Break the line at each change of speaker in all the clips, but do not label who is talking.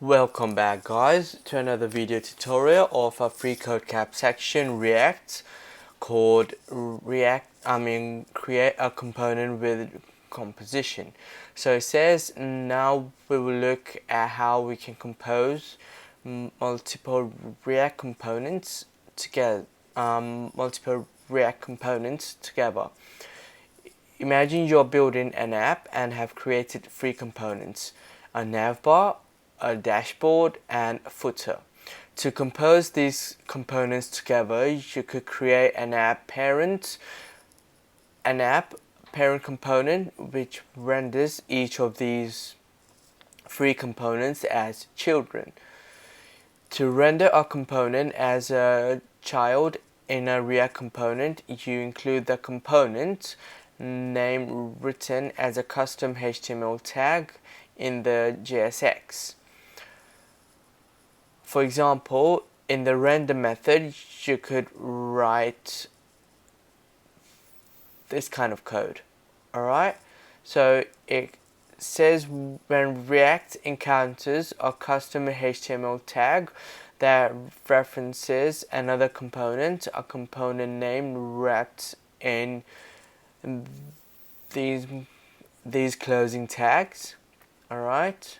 Welcome back guys to another video tutorial of a free code cap section React called create a component with composition. So it says now we will look at how we can compose multiple React components together. Imagine you're building an app and have created three components: a navbar, a dashboard, and a footer. To compose these components together, you could create an app parent component which renders each of these three components as children. To render a component as a child in a React component, you include the component name written as a custom HTML tag in the JSX. For example, in the render method, you could write this kind of code. Alright, so it says when React encounters a custom HTML tag that references another component, a component name wrapped in these closing tags. Alright,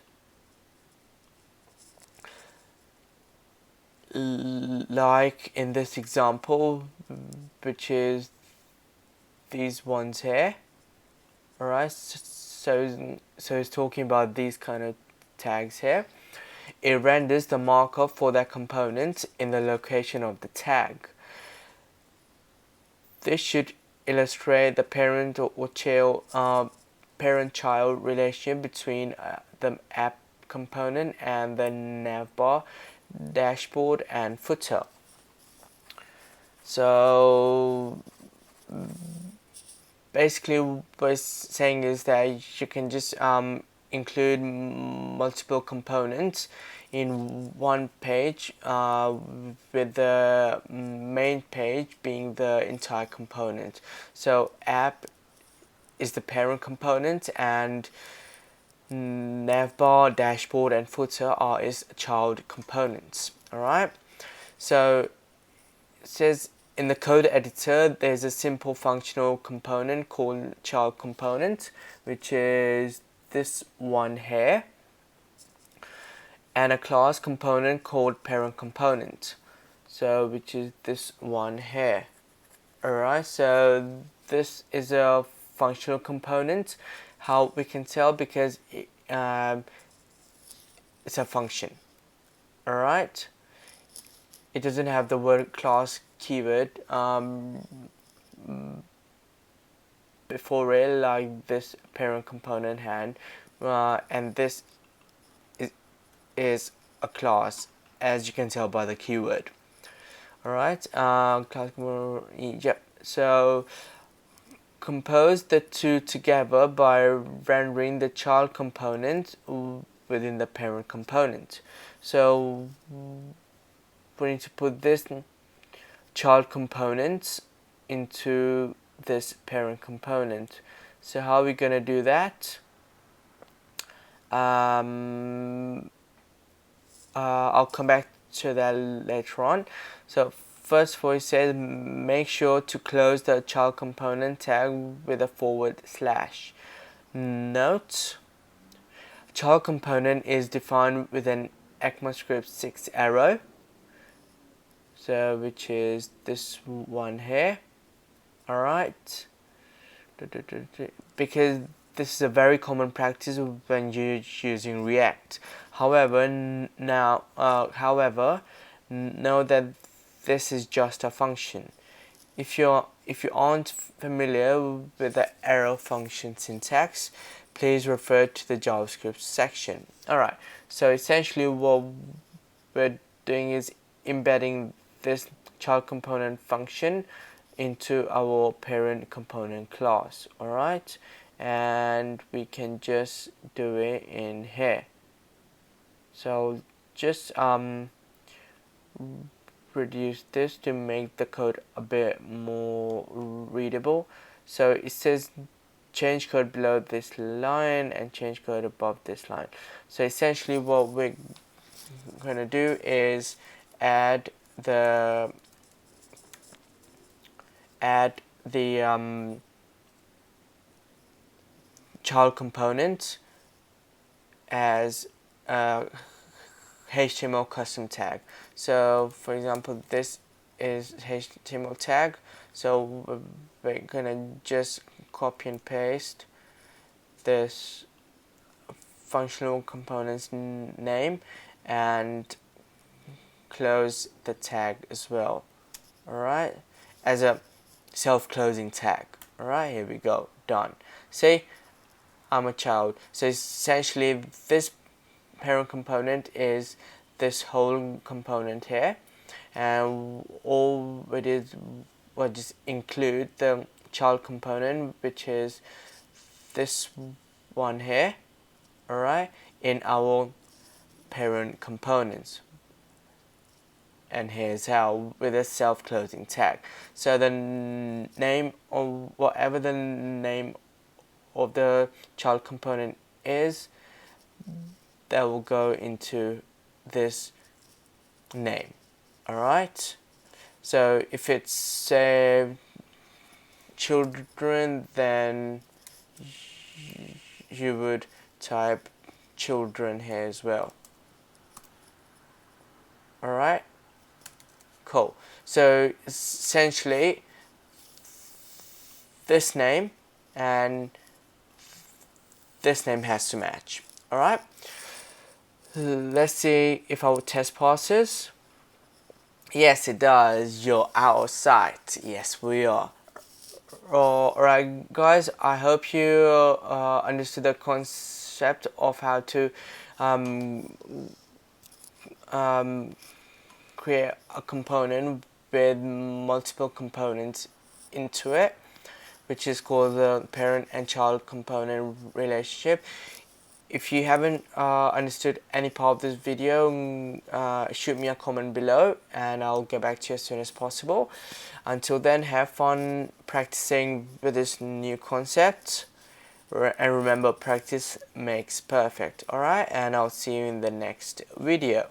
like in this example, which is these ones here. Alright, so it's talking about these kind of tags here. It renders the markup for that component in the location of the tag. This should illustrate the parent or parent-child relationship between the app component and the navbar, dashboard, and footer. So basically what it's saying is that you can just include multiple components in one page, with the main page being the entire component. So app is the parent component and navbar, dashboard, and footer are its child components. Alright, so it says in the code editor there's a simple functional component called child component, which is this one here, and a class component called parent component, so which is this one here. Alright, so this is a functional component. How we can tell? Because it's a function. Alright, it doesn't have the word class keyword before it, like this parent component had, and this is a class, as you can tell by the keyword. Alright, class, yep. So compose the two together by rendering the child component within the parent component. So we need to put this child component into this parent component. So how are we going to do that? I'll come back to that later on. So first of all, it says make sure to close the child component tag with a /. Note: child component is defined with an ECMAScript 6 arrow, so which is this one here. Alright, because this is a very common practice when you're using React. However, know that this is just a function. If you aren't familiar with the arrow function syntax, please refer to the JavaScript section. Alright, so essentially what we're doing is embedding this child component function into our parent component class. Alright, and we can just do it in here. So just reduce this to make the code a bit more readable. So it says change code below this line and change code above this line. So essentially what we're going to do is add the child component as a HTML custom tag. So for example, this is HTML tag, so we're gonna just copy and paste this functional component's name and close the tag as well. Alright, as a self-closing tag. Alright, here we go, done. Say I'm a child, so essentially this parent component is this whole component here, and all it is will just include the child component, which is this one here, alright, in our parent components. And here's how, with a self-closing tag. So the name, or whatever the name of the child component is, that will go into this name. Alright, so if it's children, then you would type children here as well. Alright, cool. So essentially this name and this name has to match. Alright, let's see if our test passes. Yes, it does. You're out of sight. Yes, we are. Alright guys, I hope you understood the concept of how to create a component with multiple components into it, which is called the parent and child component relationship. If you haven't understood any part of this video, shoot me a comment below and I'll get back to you as soon as possible. Until then, have fun practicing with this new concept, and remember, practice makes perfect. Alright, and I'll see you in the next video.